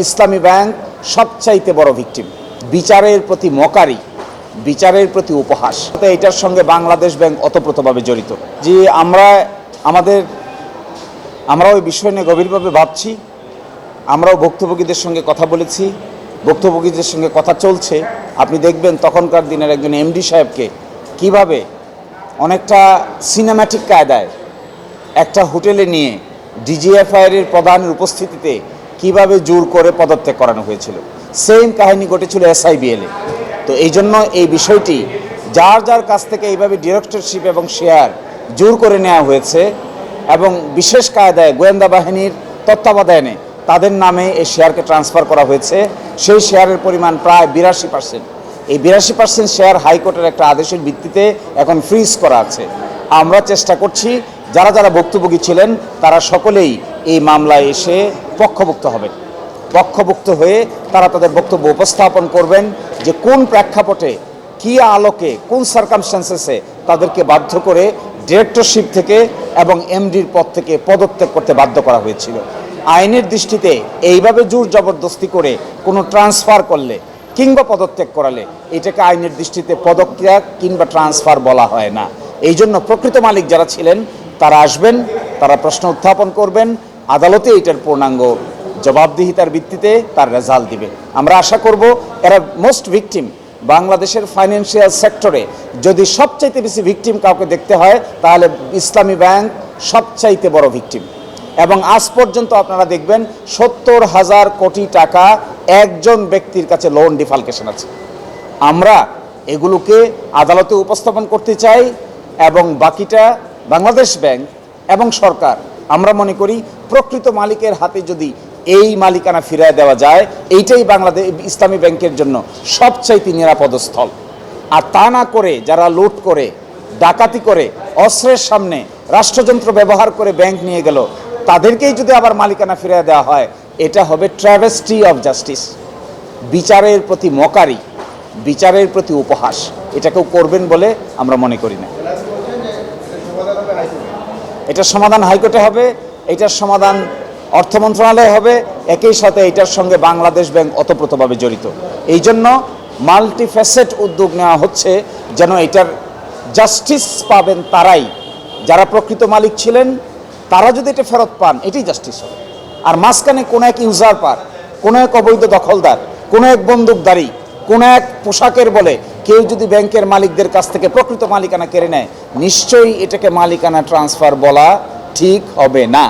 ইসলামী bank সবচাইতে বড় victim, বিচারের প্রতি মকারি, বিচারের প্রতি উপহাস। এটার সঙ্গে বাংলাদেশ ব্যাংক ওতপ্রোতভাবে জড়িত। যে আমরাও এই বিষয় নিয়ে গভীরভাবে ভাবছি। আমরাও ভুক্তভোগীদের সঙ্গে কথা বলেছি, ভুক্তভোগীদের সঙ্গে কথা চলছে। আপনি দেখবেন তখনকার দিনের একজন এমডি সাহেবকে কিভাবে অনেকটা সিনেম্যাটিক কায়দায় একটা হোটেলে নিয়ে ডিজিএফআইয়ের প্রধানের উপস্থিতিতে কিভাবে জোর করে পদত্যাগ করানো হয়েছিল। সেম কাহিনী ঘটেছিল এসআইবিএলে। তো এই জন্য এই বিষয়টি যার যার কাছ থেকে এইভাবে ডিরেক্টরশিপ এবং শেয়ার জোর করে নেওয়া হয়েছে এবং বিশেষ কায়দায় গোয়েন্দা বাহিনীর তত্ত্বাবধানে তাদের নামে এই শেয়ারকে ট্রান্সফার করা হয়েছে। সেই শেয়ারের পরিমাণ প্রায় 82%। এই 82% শেয়ার হাইকোর্টের একটা আদেশের ভিত্তিতে এখন ফ্রিজ করা আছে। আমরা চেষ্টা করছি যারা যারা ভুক্তভোগী ছিলেন তারা সকলেই এই মামলায় এসে পক্ষভুক্ত হবেন। পক্ষভুক্ত হয়ে তারা তাদের বক্তব্য উপস্থাপন করবেন যে কোন প্রেক্ষাপটে, কী আলোকে, কোন সার্কামস্ট্যান্সেসে তাদেরকে বাধ্য করে ডিরেক্টরশিপ থেকে এবং এমডির পদ থেকে পদত্যাগ করতে বাধ্য করা হয়েছিল। আইনের দৃষ্টিতে এইভাবে জোর জবরদস্তি করে কোনো ট্রান্সফার করলে কিংবা পদত্যাগ করালে এটাকে আইনের দৃষ্টিতে পদত্যাগ কিংবা ট্রান্সফার বলা হয় না। এই জন্য প্রকৃত মালিক যারা ছিলেন তারা আসবেন, তারা প্রশ্ন উত্থাপন করবেন, আদালতে এটার পূর্ণাঙ্গ জবাবদিহিতার ভিত্তিতে তার রেজাল্ট দিবে। আমরা আশা করব এরা মোস্ট ভিকটিম। বাংলাদেশের ফাইন্যান্সিয়াল সেক্টরে যদি সবচাইতে বেশি ভিকটিম কাউকে দেখতে হয় তাহলে ইসলামী ব্যাংক সবচাইতে বড় ভিকটিম। এবং আজ পর্যন্ত আপনারা দেখবেন 70,000 কোটি টাকা একজন ব্যক্তির কাছে লোন ডিফালকেশন আছে। আমরা এগুলোকে আদালতে উপস্থাপন করতে চাই এবং বাকিটা বাংলাদেশ ব্যাংক এবং সরকার, আমরা মনে করি প্রকৃত মালিকের হাতে যদি এই মালিকানা ফিরিয়ে দেওয়া যায় এইটাই বাংলাদেশ ইসলামী ব্যাংকের জন্য সবচাইতে নিরাপদ স্থল। আর তা না করে যারা লুট করে, ডাকাতি করে, অস্ত্রের সামনে রাষ্ট্রযন্ত্র ব্যবহার করে ব্যাংক নিয়ে গেল, তাদেরকেই যদি আবার মালিকানা ফিরিয়ে দেওয়া হয় এটা হবে ট্র্যাভেস্টি অফ জাস্টিস, বিচারের প্রতি মকারি, বিচারের প্রতি উপহাস। এটা কেউ করবেন বলে আমরা মনে করি না। এটার সমাধান হাইকোর্টে হবে, এটার সমাধান অর্থ মন্ত্রণালয়ে হবে, একই সাথে এটার সঙ্গে বাংলাদেশ ব্যাংক ওতপ্রোতভাবে জড়িত। এই জন্য মাল্টিফ্যাসেট উদ্যোগ নেওয়া হচ্ছে যেন এটার জাস্টিস পাবেন তারাই যারা প্রকৃত মালিক ছিলেন। তারা যদি এটা ফেরত পান এটাই জাস্টিস হবে। আর মাঝখানে কোনো এক ইউজার পার, কোনো এক অবৈধ দখলদার, কোনো এক বন্দুকধারী, কোনো এক পোশাকের বলে কেউ যদি ব্যাংকের মালিকদের কাছ থেকে প্রকৃত মালিকানা কেড়ে নেয়, নিশ্চয়ই এটাকে মালিকানা ট্রান্সফার বলা ঠিক হবে না।